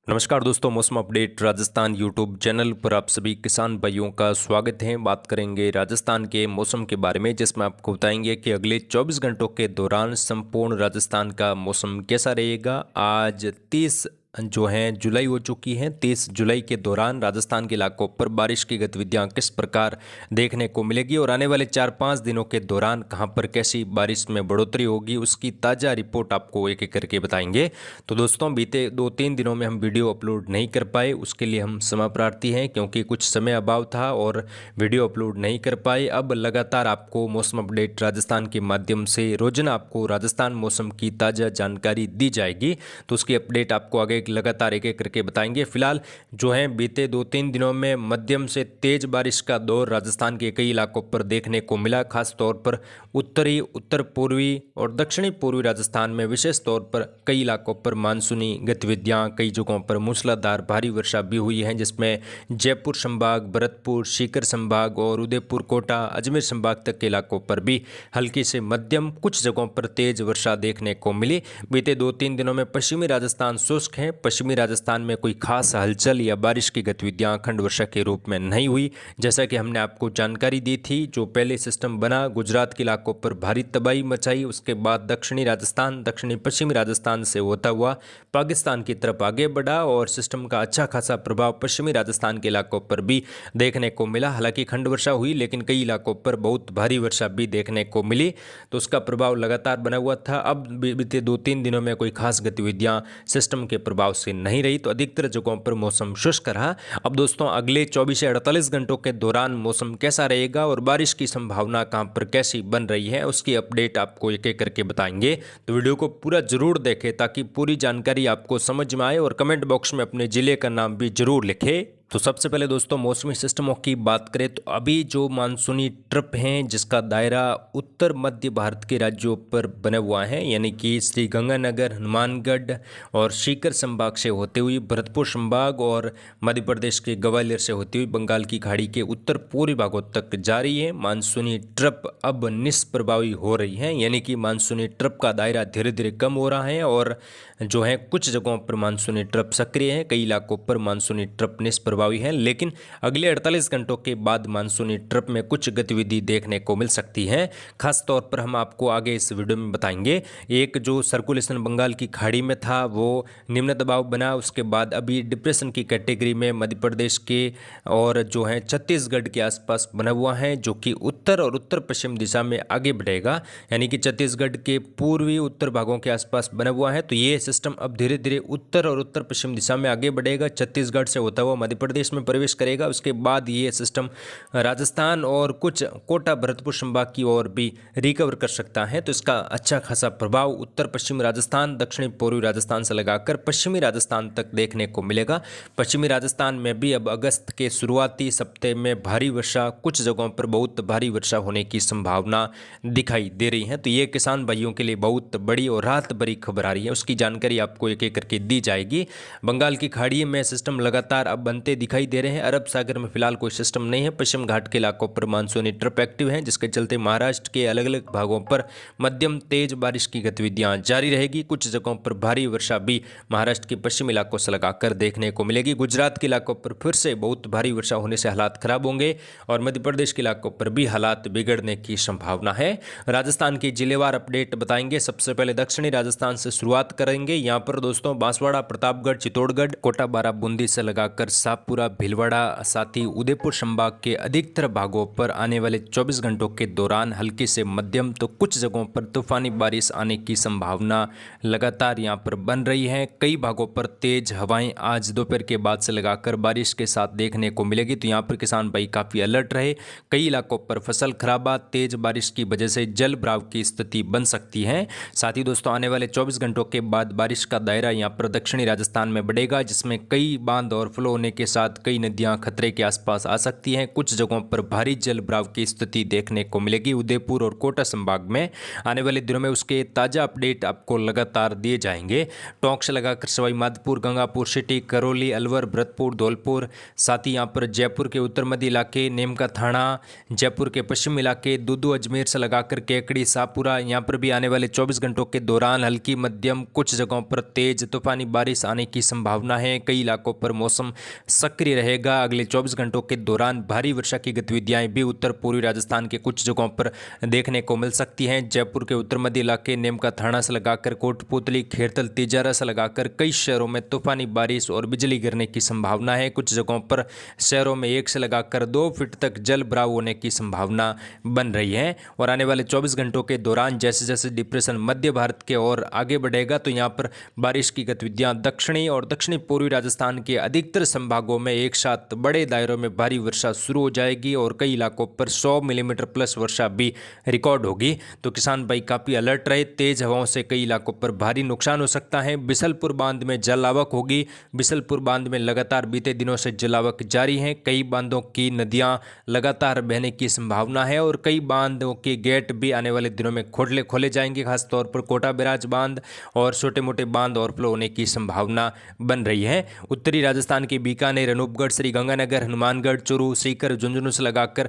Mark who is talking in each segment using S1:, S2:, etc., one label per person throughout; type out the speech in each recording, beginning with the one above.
S1: नमस्कार दोस्तों, मौसम अपडेट राजस्थान यूट्यूब चैनल पर आप सभी किसान भाइयों का स्वागत है। बात करेंगे राजस्थान के मौसम के बारे में, जिसमें आपको बताएंगे कि अगले 24 घंटों के दौरान संपूर्ण राजस्थान का मौसम कैसा रहेगा। आज 30 जो है जुलाई हो चुकी है। 30 जुलाई के दौरान राजस्थान के इलाकों पर बारिश की गतिविधियां किस प्रकार देखने को मिलेगी और आने वाले 4-5 दिनों के दौरान कहां पर कैसी बारिश में बढ़ोतरी होगी, उसकी ताज़ा रिपोर्ट आपको एक एक करके बताएंगे। तो दोस्तों, बीते 2-3 दिनों में हम वीडियो अपलोड नहीं कर पाए, उसके लिए हम क्षमा प्रार्थी हैं, क्योंकि कुछ समय अभाव था और वीडियो अपलोड नहीं कर पाए। अब लगातार आपको मौसम अपडेट राजस्थान के माध्यम से रोजाना आपको राजस्थान मौसम की ताज़ा जानकारी दी जाएगी। तो उसकी अपडेट आपको आगे लगातार एक एक करके बताएंगे। फिलहाल जो है बीते 2-3 दिनों में मध्यम से तेज बारिश का दौर राजस्थान के कई इलाकों पर देखने को मिला। खास तौर पर उत्तरी, उत्तर पूर्वी और दक्षिणी पूर्वी राजस्थान में विशेष तौर पर कई इलाकों पर मानसूनी गतिविधियां, कई जगहों पर मूसलाधार भारी वर्षा भी हुई है, जिसमें जयपुर संभाग, भरतपुर, सीकर संभाग और उदयपुर, कोटा, अजमेर संभाग तक के इलाकों पर भी हल्की से मध्यम, कुछ जगहों पर तेज वर्षा देखने को मिली। बीते 2-3 दिनों में पश्चिमी राजस्थान शुष्क है। पश्चिमी राजस्थान में कोई खास हलचल या बारिश की गतिविधियां खंड वर्षा के रूप में नहीं हुई, जैसा कि हमने आपको जानकारी दी थी। जो पहले सिस्टम बना गुजरात के इलाकों पर भारी तबाही मचाई, उसके बाद दक्षिणी राजस्थान, दक्षिणी पश्चिमी राजस्थान से होता हुआ पाकिस्तान की तरफ आगे बढ़ा और सिस्टम का अच्छा खासा प्रभाव पश्चिमी राजस्थान के इलाकों पर भी देखने को मिला। हालांकि खंड वर्षा हुई, लेकिन कई इलाकों पर बहुत भारी वर्षा भी देखने को मिली, तो उसका प्रभाव लगातार बना हुआ था। अब बीते 2-3 दिनों में कोई खास गतिविधियां सिस्टम के प्रभाव से नहीं रही, तो अधिकतर जगहों पर मौसम शुष्क रहा। अब दोस्तों, अगले 24 से 48 घंटों के दौरान मौसम कैसा रहेगा और बारिश की संभावना कहां पर कैसी बन रही है, उसकी अपडेट आपको एक एक करके बताएंगे। तो वीडियो को पूरा जरूर देखें ताकि पूरी जानकारी आपको समझ में आए, और कमेंट बॉक्स में अपने जिले का नाम भी जरूर लिखें। तो सबसे पहले दोस्तों, मौसमी सिस्टमों की बात करें तो अभी जो मानसूनी ट्रप हैं, जिसका दायरा उत्तर मध्य भारत के राज्यों पर बना हुआ है, यानी कि श्री गंगानगर, हनुमानगढ़ और सीकर संभाग से होते हुए भरतपुर संभाग और मध्य प्रदेश के ग्वालियर से होती हुई बंगाल की खाड़ी के उत्तर पूर्वी भागों तक जारी है। मानसूनी ट्रप अब निष्प्रभावी हो रही है, यानी कि मानसूनी ट्रप का दायरा धीरे धीरे कम हो रहा है और जो है कुछ जगहों पर मानसूनी ट्रप सक्रिय है, कई इलाकों पर मानसूनी ट्रप निष्प्रभावी है। लेकिन अगले 48 घंटों के बाद मानसूनी ट्रप में कुछ गतिविधि देखने को मिल सकती है। खास तौर पर हम आपको आगे इस वीडियो में बताएंगे। एक जो सर्कुलेशन बंगाल की खाड़ी में था वो निम्न दबाव बना, उसके बाद अभी डिप्रेशन की कैटेगरी में मध्य प्रदेश के और जो है छत्तीसगढ़ के आसपास बना हुआ है, जो कि उत्तर और उत्तर पश्चिम दिशा में आगे बढ़ेगा, यानी कि छत्तीसगढ़ के पूर्वी उत्तर भागों के आसपास बना हुआ है। तो ये सिस्टम अब धीरे धीरे उत्तर और उत्तर पश्चिम दिशा में आगे बढ़ेगा, छत्तीसगढ़ से होता हुआ मध्य प्रदेश में प्रवेश करेगा। उसके बाद ये सिस्टम राजस्थान और कुछ कोटा, भरतपुर संभाग की ओर भी रिकवर कर सकता है। तो इसका अच्छा खासा प्रभाव उत्तर पश्चिम राजस्थान, दक्षिणी पूर्वी राजस्थान से लगाकर पश्चिमी राजस्थान तक देखने को मिलेगा। पश्चिमी राजस्थान में भी अब अगस्त के शुरुआती सप्ताह में भारी वर्षा, कुछ जगहों पर बहुत भारी वर्षा होने की संभावना दिखाई दे रही है। तो ये किसान भाइयों के लिए बहुत बड़ी और राहत भरी खबर आ रही है, उसकी जानकारी आपको एक एक करके दी जाएगी। बंगाल की खाड़ी में सिस्टम लगातार अब बनते दिखाई दे रहे हैं। अरब सागर में फिलहाल कोई सिस्टम नहीं है। पश्चिम घाट के इलाकों पर मानसूनी ट्रप एक्टिव है, जिसके चलते महाराष्ट्र के अलग अलग भागों पर मध्यम तेज बारिश की गतिविधियां जारी रहेगी। कुछ जगहों पर भारी वर्षा भी महाराष्ट्र के पश्चिमी इलाकों से लगाकर देखने को मिलेगी। गुजरात के इलाकों पर फिर से बहुत भारी वर्षा होने से हालात खराब होंगे और मध्य प्रदेश के इलाकों पर भी हालात बिगड़ने की संभावना है। राजस्थान की जिलेवार अपडेट बताएंगे। सबसे पहले दक्षिणी राजस्थान से शुरुआत करेंगे। यहाँ पर दोस्तों बांसवाड़ा, प्रतापगढ़, चित्तौड़गढ़, कोटा, बारां, बूंदी से लगाकर शाहपुरा, भीलवाड़ा, साथ ही उदयपुर संभाग के अधिकतर भागों पर आने वाले 24 घंटों के दौरान हल्की से मध्यम तो कुछ जगहों पर तूफानी बारिश आने की संभावना लगातार यहाँ पर बन रही है। कई भागों पर तेज हवाएं आज दोपहर के बाद से लगाकर बारिश के साथ देखने को मिलेगी। तो यहाँ पर किसान भाई काफ़ी अलर्ट रहे। कई इलाकों पर फसल खराबा, तेज बारिश की वजह से जल भराव की स्थिति बन सकती है। साथ ही दोस्तों, आने वाले 24 घंटों के बाद बारिश का दायरा यहाँ पर दक्षिणी राजस्थान में बढ़ेगा, जिसमें कई बांध और फ्लो होने के साथ कई नदियां खतरे के आसपास आ सकती हैं। कुछ जगहों पर भारी जल भराव की स्थिति देखने को मिलेगी। उदयपुर और कोटा संभाग में आने वाले दिनों में उसके ताज़ा अपडेट आपको लगातार दिए जाएंगे। टोंक से लगाकर सवाई माधोपुर, गंगापुर सिटी, करौली, अलवर, भरतपुर, धौलपुर, साथ ही यहाँ पर जयपुर के उत्तर मध्य इलाके, नीमका थाना, जयपुर के पश्चिम इलाके, दूदू, अजमेर से लगाकर केकड़ी, शाहपुरा, यहाँ पर भी आने वाले 24 घंटों के दौरान हल्की मध्यम कुछ जगहों पर तेज तूफानी बारिश आने की संभावना है। कई इलाकों पर मौसम सक्रिय रहेगा। अगले 24 घंटों के दौरान भारी वर्षा की गतिविधियां भी उत्तर पूर्वी राजस्थान के कुछ जगहों पर देखने को मिल सकती हैं। जयपुर के उत्तर मध्य इलाके, नीमका थाना से लगाकर कोटपुतली, खेरतल, तिजारा से लगाकर कई शहरों में तूफानी बारिश और बिजली गिरने की संभावना है। कुछ जगहों पर शहरों में 1 से लगाकर 2 फीट तक जल भराव होने की संभावना बन रही है। और आने वाले 24 घंटों के दौरान जैसे जैसे डिप्रेशन मध्य भारत के ओर आगे बढ़ेगा तो यहाँ पर बारिश की गतिविधियां दक्षिणी और दक्षिणी पूर्वी राजस्थान के अधिकतर संभागों में एक साथ बड़े दायरों में भारी वर्षा शुरू हो जाएगी और कई इलाकों पर 100 मिलीमीटर प्लस वर्षा भी रिकॉर्ड होगी। तो किसान भाई काफ़ी अलर्ट रहे। तेज हवाओं से कई इलाकों पर भारी नुकसान हो सकता है। बिसलपुर बांध में जल आवक होगी। बिसलपुर बांध में लगातार बीते दिनों से जल आवक जारी है। कई बांधों की नदियां लगातार बहने की संभावना है और कई बांधों के गेट भी आने वाले दिनों में खोले जाएंगे। खासतौर पर कोटा बैराज बांध और छोटे मोटे बांध ओवरफ्लो होने की संभावना बन रही है। उत्तरी राजस्थान के बीकानेर, अनूपगढ़, श्रीगंगानगर, हनुमानगढ़, चूरू, सीकर, झुंझुनू से लगाकर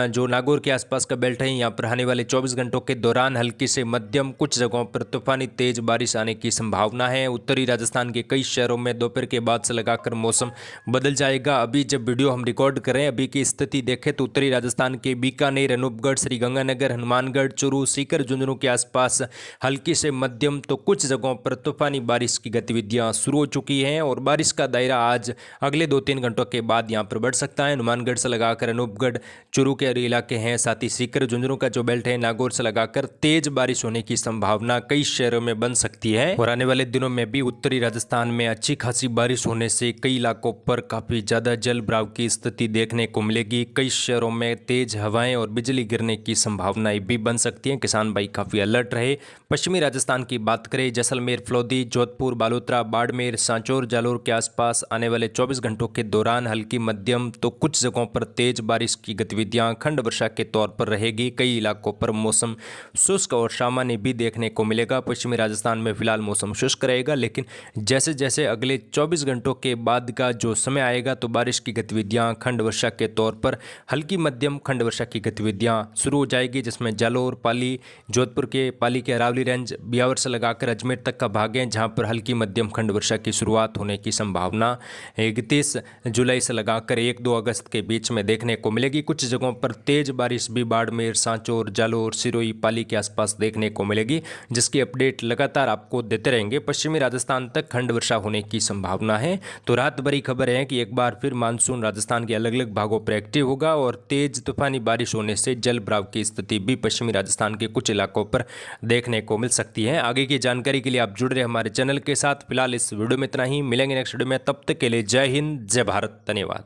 S1: जो नागौर के आसपास का बेल्ट है, यहाँ पर आने वाले 24 घंटों के दौरान हल्की से मध्यम कुछ जगहों पर तूफानी तेज बारिश आने की संभावना है। उत्तरी राजस्थान के कई शहरों में दोपहर के बाद से लगाकर मौसम बदल जाएगा। अभी जब वीडियो हम रिकॉर्ड करें, अभी की स्थिति देखें तो उत्तरी राजस्थान के बीकानेर, अनूपगढ़, श्रीगंगानगर, हनुमानगढ़, चूरू, सीकर, झुंझुनू के आसपास हल्की से मध्यम तो कुछ जगहों पर तूफानी बारिश की गतिविधियां शुरू हो चुकी हैं और बारिश का दायरा आज अगले 2-3 घंटों के बाद यहां पर बढ़ सकता है। हनुमानगढ़ से लगाकर अनूपगढ़, चूरू के इलाके हैं, साथ ही सीकर, झुंझुनू का जो बेल्ट है, नागौर से लगाकर तेज बारिश होने की संभावना कई शहरों में बन सकती है। और आने वाले दिनों में भी उत्तरी राजस्थान में अच्छी खासी बारिश होने से कई इलाकों पर काफी ज्यादा जल भराव की स्थिति देखने को मिलेगी। कई शहरों में तेज हवाएं और बिजली गिरने की संभावनाएं भी बन सकती हैं। किसान भाई काफी अलर्ट रहे। पश्चिमी राजस्थान की बात करें, जैसलमेर, फलोदी, जोधपुर, बालोतरा, बाड़मेर, सांचौर, जालोर के आसपास आने वाले 24 घंटों के दौरान हल्की मध्यम तो कुछ जगहों पर तेज बारिश की गतिविधियां खंड वर्षा के तौर पर रहेगी। कई इलाकों पर मौसम शुष्क और सामान्य भी देखने को मिलेगा। पश्चिमी राजस्थान में फिलहाल मौसम शुष्क रहेगा, लेकिन जैसे जैसे अगले 24 घंटों के बाद का जो समय आएगा तो बारिश की गतिविधियां खंड वर्षा के तौर पर हल्की मध्यम खंड वर्षा की गतिविधियां शुरू हो जाएगी, जिसमें जालोर, पाली, जोधपुर के पाली के अरावली रेंज, ब्यावर से लगाकर अजमेर तक का भाग है, जहां पर हल्की मध्यम खंड वर्षा की शुरुआत होने की संभावना 31 जुलाई से लगाकर 1-2 अगस्त के बीच में देखने को मिलेगी। कुछ जगहों पर तेज बारिश भी बाड़मेर, सांचौर, जालोर, सिरोही, पाली के आसपास देखने को मिलेगी, जिसकी अपडेट लगातार आपको देते रहेंगे। पश्चिमी राजस्थान तक खंड वर्षा होने की संभावना है। तो रात भरी खबर है कि एक बार फिर मानसून राजस्थान के अलग अलग भागों पर एक्टिव होगा और तेज तूफानी बारिश होने से जल भराव की स्थिति भी पश्चिमी राजस्थान के कुछ इलाकों पर देखने को मिल सकती है। आगे की जानकारी के लिए आप जुड़ रहे हमारे चैनल के साथ। फिलहाल इस वीडियो में इतना ही, मिलेंगे नेक्स्ट वीडियो में। तब तक के लिए जय हिंद, जय भारत, धन्यवाद।